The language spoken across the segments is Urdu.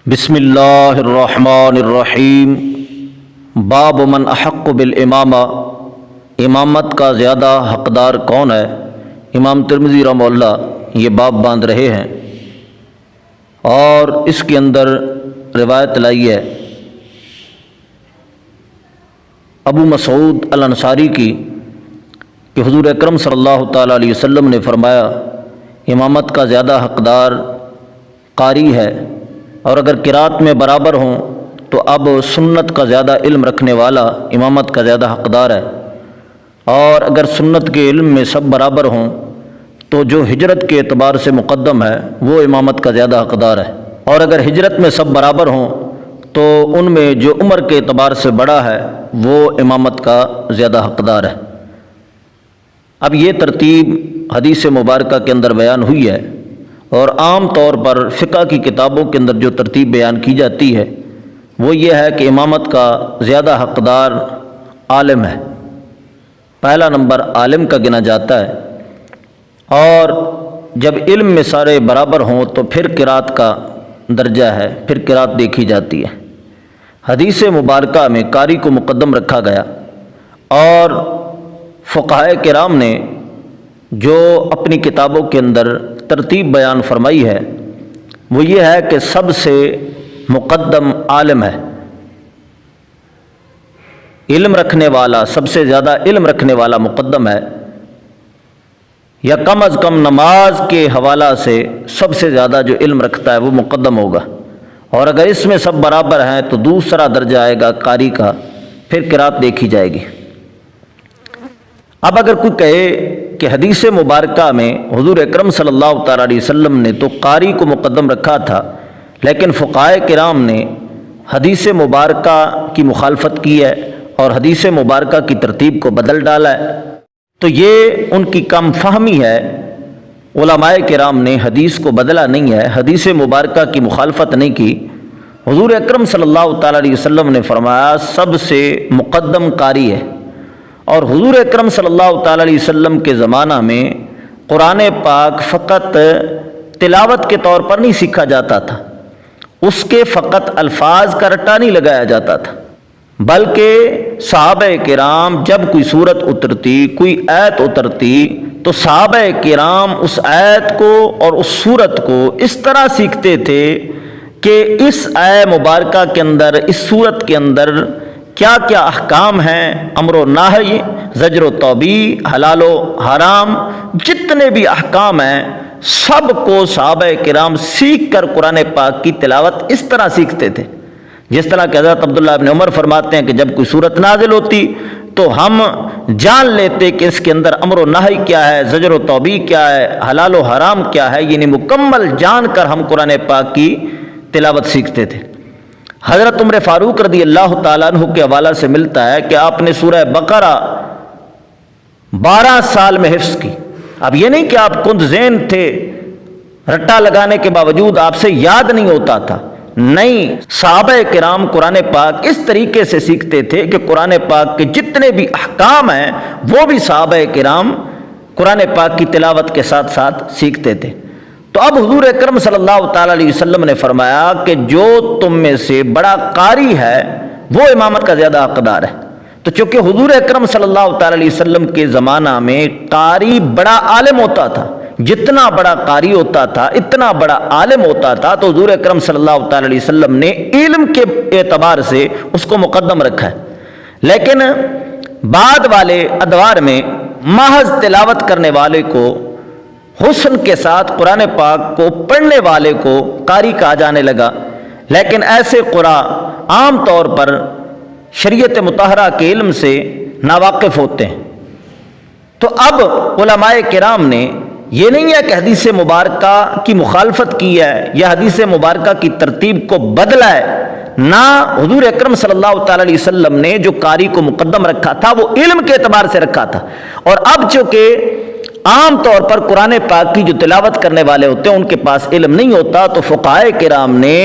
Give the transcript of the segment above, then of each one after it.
بسم اللہ الرحمن الرحیم۔ باب من احق بالامامہ، امامت کا زیادہ حقدار کون ہے؟ امام ترمذی رحمہ اللہ یہ باب باندھ رہے ہیں اور اس کے اندر روایت لائی ہے ابو مسعود الانصاری کی کہ حضور اکرم صلی اللہ تعالیٰ علیہ وسلم نے فرمایا امامت کا زیادہ حقدار قاری ہے، اور اگر قرات میں برابر ہوں تو اب سنت کا زیادہ علم رکھنے والا امامت کا زیادہ حقدار ہے، اور اگر سنت کے علم میں سب برابر ہوں تو جو ہجرت کے اعتبار سے مقدم ہے وہ امامت کا زیادہ حقدار ہے، اور اگر ہجرت میں سب برابر ہوں تو ان میں جو عمر کے اعتبار سے بڑا ہے وہ امامت کا زیادہ حقدار ہے۔ اب یہ ترتیب حدیث مبارکہ کے اندر بیان ہوئی ہے، اور عام طور پر فقہ کی کتابوں کے اندر جو ترتیب بیان کی جاتی ہے وہ یہ ہے کہ امامت کا زیادہ حقدار عالم ہے، پہلا نمبر عالم کا گنا جاتا ہے، اور جب علم میں سارے برابر ہوں تو پھر قرات کا درجہ ہے، پھر قرات دیکھی جاتی ہے۔ حدیث مبارکہ میں قاری کو مقدم رکھا گیا، اور فقہائے کرام نے جو اپنی کتابوں کے اندر ترتیب بیان فرمائی ہے وہ یہ ہے کہ سب سے مقدم عالم ہے، علم رکھنے والا، سب سے زیادہ علم رکھنے والا مقدم ہے، یا کم از کم نماز کے حوالہ سے سب سے زیادہ جو علم رکھتا ہے وہ مقدم ہوگا، اور اگر اس میں سب برابر ہیں تو دوسرا درجہ آئے گا قاری کا، پھر قرات دیکھی جائے گی۔ اب اگر کوئی کہے کہ حدیث مبارکہ میں حضور اکرم صلی اللہ تعالیٰ علیہ وسلم نے تو قاری کو مقدم رکھا تھا، لیکن فقہائے کرام نے حدیث مبارکہ کی مخالفت کی ہے اور حدیث مبارکہ کی ترتیب کو بدل ڈالا ہے، تو یہ ان کی کم فہمی ہے۔ علماء کرام نے حدیث کو بدلا نہیں ہے، حدیث مبارکہ کی مخالفت نہیں کی۔ حضور اکرم صلی اللہ تعالیٰ علیہ وسلم نے فرمایا سب سے مقدم قاری ہے، اور حضور اکرم صلی اللہ تعالیٰ علیہ وسلم کے زمانہ میں قرآن پاک فقط تلاوت کے طور پر نہیں سیکھا جاتا تھا، اس کے فقط الفاظ کا رٹا نہیں لگایا جاتا تھا، بلکہ صحابہ کرام جب کوئی سورت اترتی، کوئی آیت اترتی تو صحابہ کرام اس آیت کو اور اس سورت کو اس طرح سیکھتے تھے کہ اس آیت مبارکہ کے اندر، اس سورت کے اندر کیا کیا احکام ہیں، امر و نہی، زجر و توبیخ، حلال و حرام، جتنے بھی احکام ہیں سب کو صحابہ کرام سیکھ کر قرآن پاک کی تلاوت اس طرح سیکھتے تھے، جس طرح کہ حضرت عبداللہ ابن عمر فرماتے ہیں کہ جب کوئی سورت نازل ہوتی تو ہم جان لیتے کہ اس کے اندر امر و نہی کیا ہے، زجر و توبیخ کیا ہے، حلال و حرام کیا ہے، یعنی مکمل جان کر ہم قرآن پاک کی تلاوت سیکھتے تھے۔ حضرت عمر فاروق رضی اللہ تعالیٰ عنہ کے حوالہ سے ملتا ہے کہ آپ نے سورہ بقرہ 12 سال میں حفظ کی۔ اب یہ نہیں کہ آپ کند ذہن تھے، رٹا لگانے کے باوجود آپ سے یاد نہیں ہوتا تھا، نہیں، صحابہ کرام قرآن پاک اس طریقے سے سیکھتے تھے کہ قرآن پاک کے جتنے بھی احکام ہیں وہ بھی صحابہ کرام قرآن پاک کی تلاوت کے ساتھ ساتھ سیکھتے تھے۔ تو اب حضور اکرم صلی اللہ تعالیٰ علیہ وسلم نے فرمایا کہ جو تم میں سے بڑا قاری ہے وہ امامت کا زیادہ حقدار ہے۔ تو چونکہ حضور اکرم صلی اللہ تعالیٰ علیہ وسلم کے زمانہ میں قاری بڑا عالم ہوتا تھا، جتنا بڑا قاری ہوتا تھا اتنا بڑا عالم ہوتا تھا، تو حضور اکرم صلی اللہ تعالیٰ علیہ وسلم نے علم کے اعتبار سے اس کو مقدم رکھا ہے، لیکن بعد والے ادوار میں محض تلاوت کرنے والے کو، حسن کے ساتھ قرآن پاک کو پڑھنے والے کو قاری کہا جانے لگا، لیکن ایسے قراء عام طور پر شریعت مطہرہ کے علم سے ناواقف ہوتے ہیں۔ تو اب علماء کرام نے یہ نہیں ہے کہ حدیث مبارکہ کی مخالفت کی ہے یا حدیث مبارکہ کی ترتیب کو بدلا ہے، نہ حضور اکرم صلی اللہ تعالیٰ علیہ وسلم نے جو قاری کو مقدم رکھا تھا وہ علم کے اعتبار سے رکھا تھا، اور اب چونکہ عام طور پر قرآن پاک کی جو تلاوت کرنے والے ہوتے ہیں ان کے پاس علم نہیں ہوتا، تو فقہائے کرام نے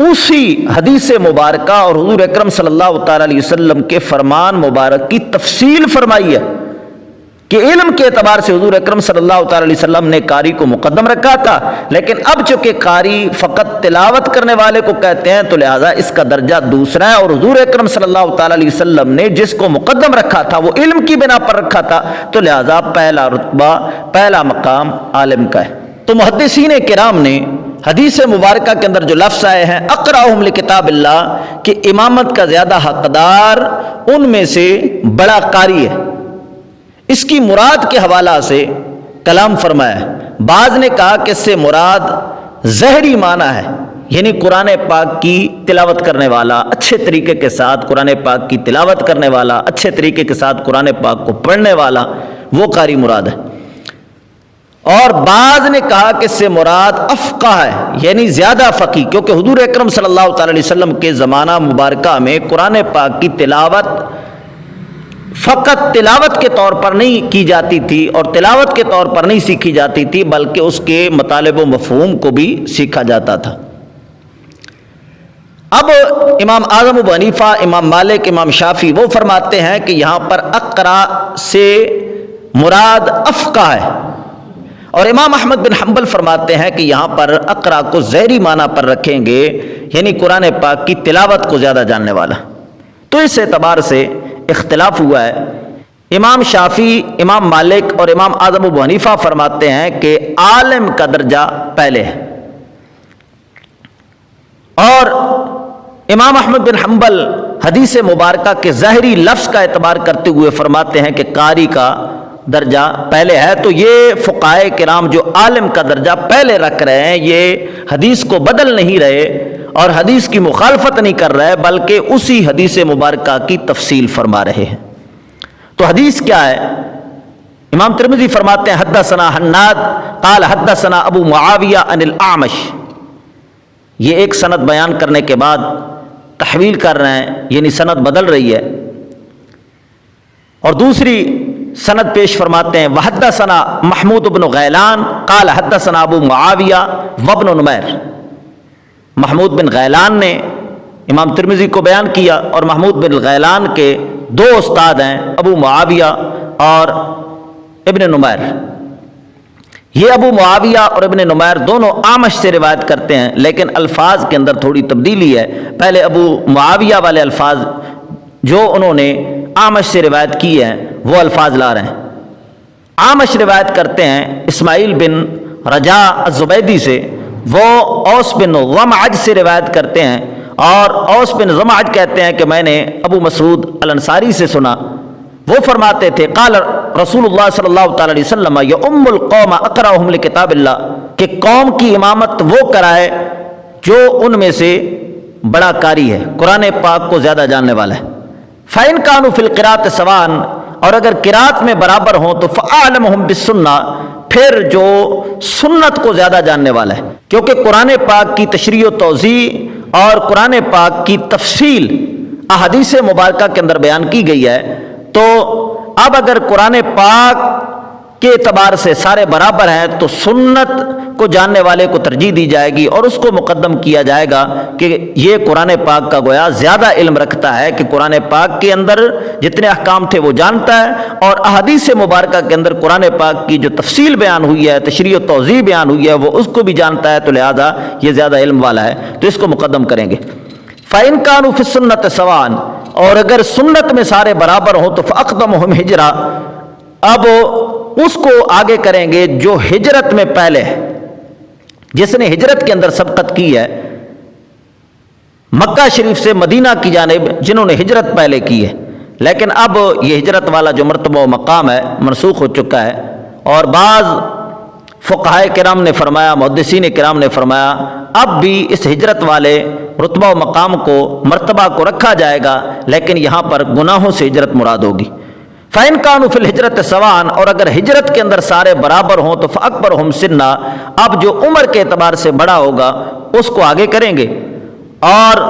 اسی حدیث مبارکہ اور حضور اکرم صلی اللہ تعالیٰ علیہ وسلم کے فرمان مبارک کی تفصیل فرمائی ہے، کہ علم کے اعتبار سے حضور اکرم صلی اللہ تعالی علیہ وسلم نے قاری کو مقدم رکھا تھا، لیکن اب چونکہ قاری فقط تلاوت کرنے والے کو کہتے ہیں تو لہٰذا اس کا درجہ دوسرا ہے، اور حضور اکرم صلی اللہ تعالی علیہ وسلم نے جس کو مقدم رکھا تھا وہ علم کی بنا پر رکھا تھا، تو لہٰذا پہلا رتبہ، پہلا مقام عالم کا ہے۔ تو محدثین کرام نے حدیث مبارکہ کے اندر جو لفظ آئے ہیں اقرأہم لکتاب اللہ، کہ امامت کا زیادہ حقدار ان میں سے بڑا قاری ہے، اس کی مراد کے حوالہ سے کلام فرمایا ہے۔ بعض نے کہا کہ اس سے مراد ظاہری معنی ہے، یعنی قرآن پاک کی تلاوت کرنے والا، اچھے طریقے کے ساتھ قرآن پاک کی تلاوت کرنے والا، اچھے طریقے کے ساتھ قرآن پاک کو پڑھنے والا، وہ قاری مراد ہے۔ اور بعض نے کہا کہ اس سے مراد افقہ ہے، یعنی زیادہ فقیہ، کیونکہ حضور اکرم صلی اللہ تعالی علیہ وسلم کے زمانہ مبارکہ میں قرآن پاک کی تلاوت فقط تلاوت کے طور پر نہیں کی جاتی تھی اور تلاوت کے طور پر نہیں سیکھی جاتی تھی، بلکہ اس کے مطالب و مفہوم کو بھی سیکھا جاتا تھا۔ اب امام اعظم ابو حنیفہ، امام مالک، امام شافعی وہ فرماتے ہیں کہ یہاں پر اقرا سے مراد افقہ ہے، اور امام احمد بن حنبل فرماتے ہیں کہ یہاں پر اقرا کو ظاہری معنی پر رکھیں گے، یعنی قرآن پاک کی تلاوت کو زیادہ جاننے والا۔ تو اس اعتبار سے اختلاف ہوا ہے۔ امام شافعی، امام مالک اور امام اعظم ابو حنیفہ فرماتے ہیں کہ عالم کا درجہ پہلے ہے، اور امام احمد بن حنبل حدیث مبارکہ کے ظاہری لفظ کا اعتبار کرتے ہوئے فرماتے ہیں کہ قاری کا درجہ پہلے ہے۔ تو یہ فقہائے کرام جو عالم کا درجہ پہلے رکھ رہے ہیں، یہ حدیث کو بدل نہیں رہے اور حدیث کی مخالفت نہیں کر رہے، بلکہ اسی حدیث مبارکہ کی تفصیل فرما رہے ہیں۔ تو حدیث کیا ہے؟ امام ترمذی فرماتے ہیں حدثنا حناد قال حدثنا ابو معاویہ عن الاعمش۔ یہ ایک سند بیان کرنے کے بعد تحویل کر رہے ہیں، یعنی سند بدل رہی ہے، اور دوسری سند پیش فرماتے ہیں وحدثنا محمود بن غیلان قال حدثنا ابو معاویہ وابن نمیر۔ محمود بن غیلان نے امام ترمذی کو بیان کیا، اور محمود بن غیلان کے دو استاد ہیں، ابو معاویہ اور ابن نمیر۔ یہ ابو معاویہ اور ابن نمیر دونوں اعمش سے روایت کرتے ہیں، لیکن الفاظ کے اندر تھوڑی تبدیلی ہے۔ پہلے ابو معاویہ والے الفاظ جو انہوں نے اعمش سے روایت کی ہیں وہ الفاظ لا رہے ہیں۔ اعمش روایت کرتے ہیں اسماعیل بن رجاء الزبیدی سے، وہ اوس بن ضمعج سے روایت کرتے ہیں، اور اوس بن ضمعج کہتے ہیں کہ میں نے ابو مسعود الانصاری سے سنا، وہ فرماتے تھے قال رسول اللہ صلی اللہ تعالی علیہ وسلم یؤم القوم اقرأہم لکتاب اللہ، کہ قوم کی امامت وہ کرائے جو ان میں سے بڑا قاری ہے، قرآن پاک کو زیادہ جاننے والا ہے۔ فَإِنْ كَانُوا فِي الْقِرَاءَةِ سَوَاءً، اور اگر قرات میں برابر ہوں تو فَأَعْلَمُهُمْ بِالسُّنَّةِ، پھر جو سنت کو زیادہ جاننے والا ہے، کیونکہ قرآن پاک کی تشریح و توضیح اور قرآن پاک کی تفصیل احادیث مبارکہ کے اندر بیان کی گئی ہے۔ تو اب اگر قرآن پاک کے اعتبار سے سارے برابر ہیں تو سنت کو جاننے والے کو ترجیح دی جائے گی، اور اس کو مقدم کیا جائے گا کہ یہ قرآن پاک کا گویا زیادہ علم رکھتا ہے، کہ قرآن پاک کے اندر جتنے احکام تھے وہ جانتا ہے، اور احادیث مبارکہ کے اندر قرآن پاک کی جو تفصیل بیان ہوئی ہے، تشریح و توضیح بیان ہوئی ہے، وہ اس کو بھی جانتا ہے، تو لہذا یہ زیادہ علم والا ہے، تو اس کو مقدم کریں گے۔ فَإِنْ كَانُوا فِي السُّنَّةِ سَوَاءً، اور اگر سنت میں سارے برابر ہوں تو فَأَقْدَمُهُمْ ہجرہ، اب اس کو آگے کریں گے جو ہجرت میں پہلے ہے، جس نے ہجرت کے اندر سبقت کی ہے، مکہ شریف سے مدینہ کی جانب جنہوں نے ہجرت پہلے کی ہے، لیکن اب یہ ہجرت والا جو مرتبہ و مقام ہے منسوخ ہو چکا ہے، اور بعض فقہائے کرام نے فرمایا، محدثین کرام نے فرمایا اب بھی اس ہجرت والے رتبہ و مقام کو، مرتبہ کو رکھا جائے گا، لیکن یہاں پر گناہوں سے ہجرت مراد ہوگی۔ فَإِنْ كَانُوا فِي الْهِجْرَةِ سَوَاءً، اور اگر ہجرت کے اندر سارے برابر ہوں تو فَأَكْبَرُهُمْ سِنًّا، اب جو عمر کے اعتبار سے بڑا ہوگا اس کو آگے کریں گے۔ اور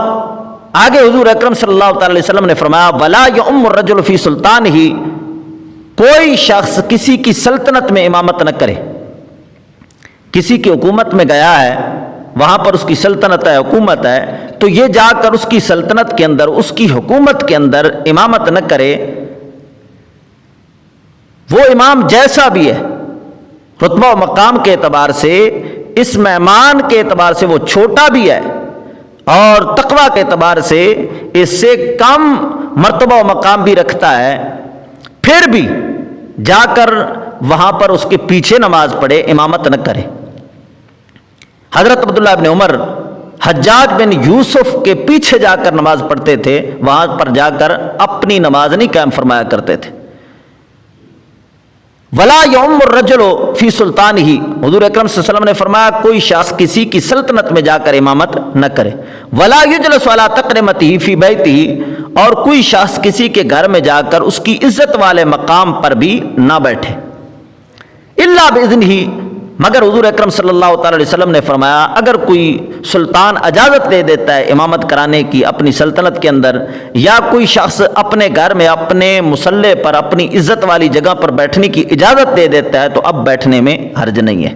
آگے حضور اکرم صلی اللہ تعالی علیہ وسلم نے فرمایا وَلَا يُؤَمُّ الرَّجُلُ فِي سُلْطَانِهِ، کوئی شخص کسی کی سلطنت میں امامت نہ کرے، کسی کی حکومت میں گیا ہے، وہاں پر اس کی سلطنت ہے، حکومت ہے، تو یہ جا کر اس کی سلطنت کے اندر، اس کی حکومت کے اندر امامت نہ کرے، وہ امام جیسا بھی ہے رتبہ و مقام کے اعتبار سے، اس مہمان کے اعتبار سے وہ چھوٹا بھی ہے، اور تقویٰ کے اعتبار سے اس سے کم مرتبہ و مقام بھی رکھتا ہے، پھر بھی جا کر وہاں پر اس کے پیچھے نماز پڑھے، امامت نہ کرے۔ حضرت عبداللہ بن عمر حجاج بن یوسف کے پیچھے جا کر نماز پڑھتے تھے، وہاں پر جا کر اپنی نماز نہیں قائم فرمایا کرتے تھے۔ ولا یوم الرجل فی سلطانہ، حضور اکرم صلی اللہ علیہ وسلم نے فرمایا کوئی شخص کسی کی سلطنت میں جا کر امامت نہ کرے۔ ولا یجلس علی تقرمتہ فی بیتہ، اور کوئی شخص کسی کے گھر میں جا کر اس کی عزت والے مقام پر بھی نہ بیٹھے، الا باذنہ، مگر حضور اکرم صلی اللہ تعالی علیہ وسلم نے فرمایا اگر کوئی سلطان اجازت دے دیتا ہے امامت کرانے کی اپنی سلطنت کے اندر، یا کوئی شخص اپنے گھر میں اپنے مصلے پر اپنی عزت والی جگہ پر بیٹھنے کی اجازت دے دیتا ہے تو اب بیٹھنے میں حرج نہیں ہے۔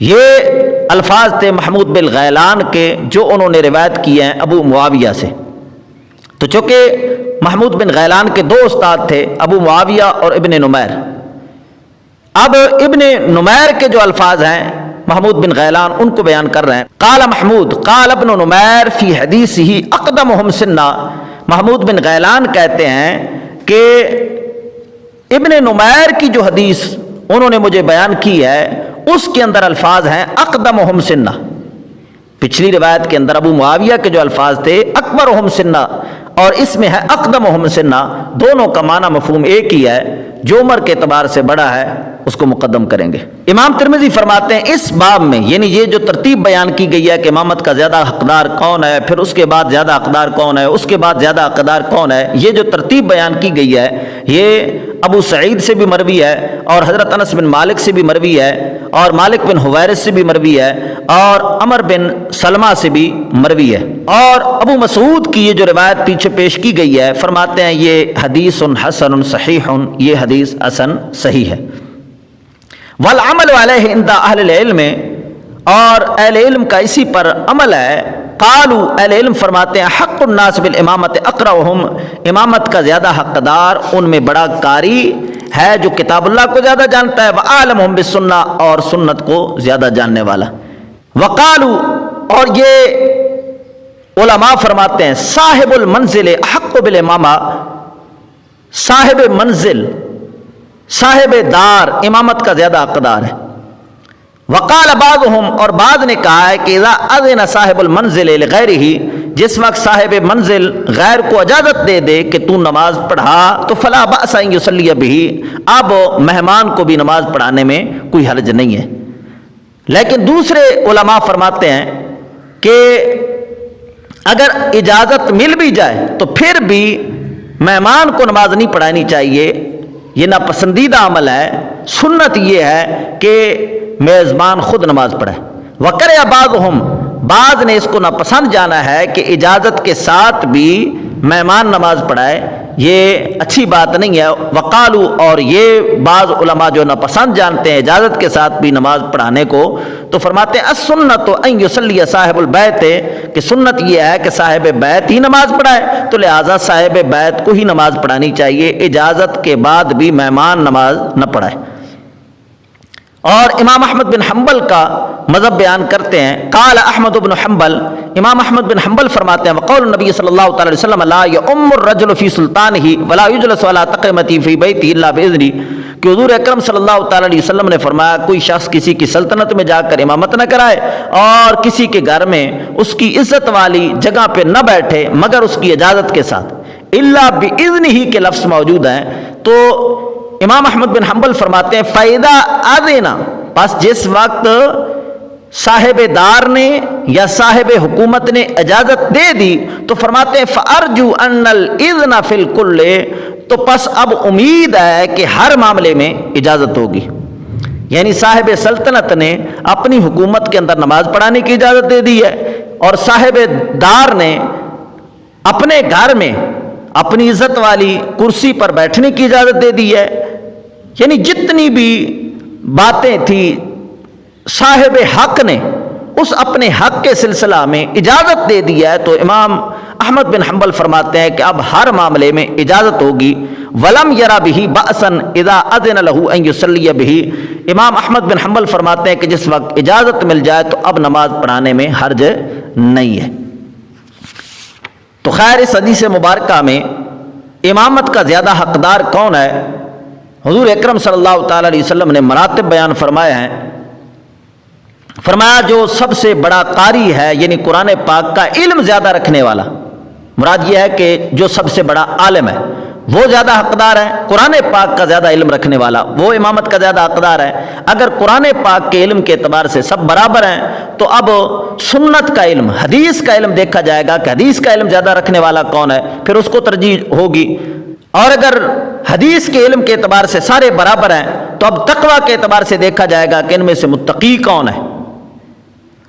یہ الفاظ تھے محمود بن غیلان کے جو انہوں نے روایت کیے ہیں ابو معاویہ سے۔ تو چونکہ محمود بن غیلان کے دو استاد تھے، ابو معاویہ اور ابن نمیر، اب ابن نمیر کے جو الفاظ ہیں محمود بن غیلان ان کو بیان کر رہے ہیں۔ قال محمود قال ابن نمیر فی حدیثہ اقدمہم سنا، محمود بن غیلان کہتے ہیں کہ ابن نمیر کی جو حدیث انہوں نے مجھے بیان کی ہے اس کے اندر الفاظ ہیں اقدمہم سنا، پچھلی روایت کے اندر ابو معاویہ کے جو الفاظ تھے اکبرہم سنا، اور اس میں ہے اقدمہم سنا، دونوں کا معنی مفہوم ایک ہی ہے، جو عمر کے اعتبار سے بڑا ہے اس کو مقدم کریں گے۔ امام ترمذی فرماتے ہیں اس باب میں، یعنی یہ جو ترتیب بیان کی گئی ہے کہ امامت کا زیادہ حقدار کون ہے، پھر اس کے بعد زیادہ حقدار کون ہے، اس کے بعد زیادہ حقدار کون ہے، یہ جو ترتیب بیان کی گئی ہے یہ ابو سعید سے بھی مروی ہے، اور حضرت انس بن مالک سے بھی مروی ہے، اور مالک بن حویرث سے بھی مروی ہے، اور عمر بن سلمہ سے بھی مروی ہے۔ اور ابو مسعود کی یہ جو روایت پیچھے پیش کی گئی ہے فرماتے ہیں یہ حدیث حسن صحیح، یہ حدیث حسن صحیح ہے۔ والعمل علیہ عند اہل العلم، اور اہل علم کا اسی پر عمل ہے۔ قالوا، اہل علم فرماتے ہیں حق الناس بالامامت اقرأہم، امامت کا زیادہ حقدار ان میں بڑا قاری ہے جو کتاب اللہ کو زیادہ جانتا ہے، وعالمہم بالسنہ، اور سنت کو زیادہ جاننے والا۔ وقالوا، اور یہ علماء فرماتے ہیں صاحب المنزل احق بالامامہ، صاحب منزل صاحب دار امامت کا زیادہ حقدار ہے۔ وقال بعضهم، اور بعض نے کہا ہے کہ اذا اذن صاحب المنزل لغیرہ، جس وقت صاحب منزل غیر کو اجازت دے دے کہ تو نماز پڑھا تو فلا باس ان یصلی بہ، اب مہمان کو بھی نماز پڑھانے میں کوئی حرج نہیں ہے۔ لیکن دوسرے علماء فرماتے ہیں کہ اگر اجازت مل بھی جائے تو پھر بھی مہمان کو نماز نہیں پڑھانی چاہیے، یہ ناپسندیدہ عمل ہے، سنت یہ ہے کہ میزبان خود نماز پڑھے۔ وکرہ بعضہم، بعض نے اس کو ناپسند جانا ہے کہ اجازت کے ساتھ بھی مہمان نماز پڑھائے، یہ اچھی بات نہیں ہے۔ وقالو، اور یہ بعض علماء جو ناپسند جانتے ہیں اجازت کے ساتھ بھی نماز پڑھانے کو، تو فرماتے ہیں السنت ان یصلی صاحب البیت، کہ سنت یہ ہے کہ صاحب بیت ہی نماز پڑھائے، تو لہٰذا صاحب بیت کو ہی نماز پڑھانی چاہیے، اجازت کے بعد بھی مہمان نماز نہ پڑھائے۔ اور امام احمد بن حنبل کا مذہب بیان کرتے ہیں، قال احمد بن حنبل، امام احمد بن حنبل فرماتے ہیں وقول النبی صلی اللہ تعالی وسلم لا یؤم الرجل فی سلطانہ ولا یجلس علی تقیمتہ فی بیتہ الا باذنہ، کہ حضور اکرم صلی اللہ تعالی علیہ وسلم نے فرمایا کوئی شخص کسی کی سلطنت میں جا کر امامت نہ کرائے اور کسی کے گھر میں اس کی عزت والی جگہ پہ نہ بیٹھے مگر اس کی اجازت کے ساتھ، الا باذنہ کے لفظ موجود ہیں۔ تو امام احمد بن حنبل فرماتے ہیں فائدہ آدینا، پس جس وقت صاحب دار نے یا صاحب حکومت نے اجازت دے دی تو فرماتے ہیں فارجو ان الاذن فی الکل، تو پس اب امید ہے کہ ہر معاملے میں اجازت ہوگی، یعنی صاحب سلطنت نے اپنی حکومت کے اندر نماز پڑھانے کی اجازت دے دی ہے اور صاحب دار نے اپنے گھر میں اپنی عزت والی کرسی پر بیٹھنے کی اجازت دے دی ہے، یعنی جتنی بھی باتیں تھیں صاحب حق نے اس اپنے حق کے سلسلہ میں اجازت دے دی ہے، تو امام احمد بن حنبل فرماتے ہیں کہ اب ہر معاملے میں اجازت ہوگی۔ ولم یرا بہ بأسا اذا اذن لہ ان یصلی بہ۔ امام احمد بن حنبل فرماتے ہیں کہ جس وقت اجازت مل جائے تو اب نماز پڑھانے میں حرج نہیں ہے۔ تو خیر اس حدیث مبارکہ میں امامت کا زیادہ حقدار کون ہے؟ حضور اکرم صلی اللہ تعالی علیہ وسلم نے مراتب بیان فرمائے ہیں۔ فرمایا جو سب سے بڑا قاری ہے، یعنی قرآن پاک کا علم زیادہ رکھنے والا، مراد یہ ہے کہ جو سب سے بڑا عالم ہے وہ زیادہ حقدار ہے، قرآن پاک کا زیادہ علم رکھنے والا وہ امامت کا زیادہ حقدار ہے۔ اگر قرآن پاک کے علم کے اعتبار سے سب برابر ہیں تو اب سنت کا علم، حدیث کا علم دیکھا جائے گا کہ حدیث کا علم زیادہ رکھنے والا کون ہے، پھر اس کو ترجیح ہوگی۔ اور اگر حدیث کے علم کے اعتبار سے سارے برابر ہیں تو اب تقویٰ کے اعتبار سے دیکھا جائے گا کہ ان میں سے متقی کون ہے۔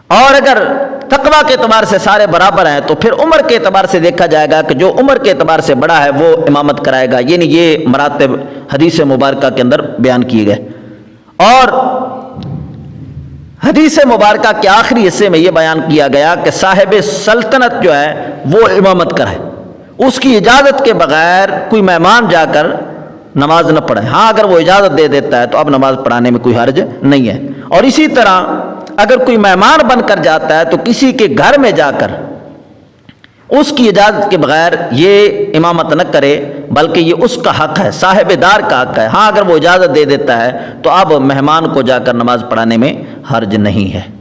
اور اگر تقویٰ کے اعتبار سے سارے برابر ہیں تو پھر عمر کے اعتبار سے دیکھا جائے گا کہ جو عمر کے اعتبار سے بڑا ہے وہ امامت کرائے گا۔ یعنی یہ مراتب حدیث مبارکہ کے اندر بیان کیے گئے۔ اور حدیث مبارکہ کے آخری حصے میں یہ بیان کیا گیا کہ صاحب سلطنت جو ہے وہ امامت کرے، اس کی اجازت کے بغیر کوئی مہمان جا کر نماز نہ پڑھے۔ ہاں اگر وہ اجازت دے دیتا ہے تو اب نماز پڑھانے میں کوئی حرج نہیں ہے۔ اور اسی طرح اگر کوئی مہمان بن کر جاتا ہے تو کسی کے گھر میں جا کر اس کی اجازت کے بغیر یہ امامت نہ کرے، بلکہ یہ اس کا حق ہے، صاحب دار کا حق ہے۔ ہاں اگر وہ اجازت دے دیتا ہے تو اب مہمان کو جا کر نماز پڑھانے میں حرج نہیں ہے۔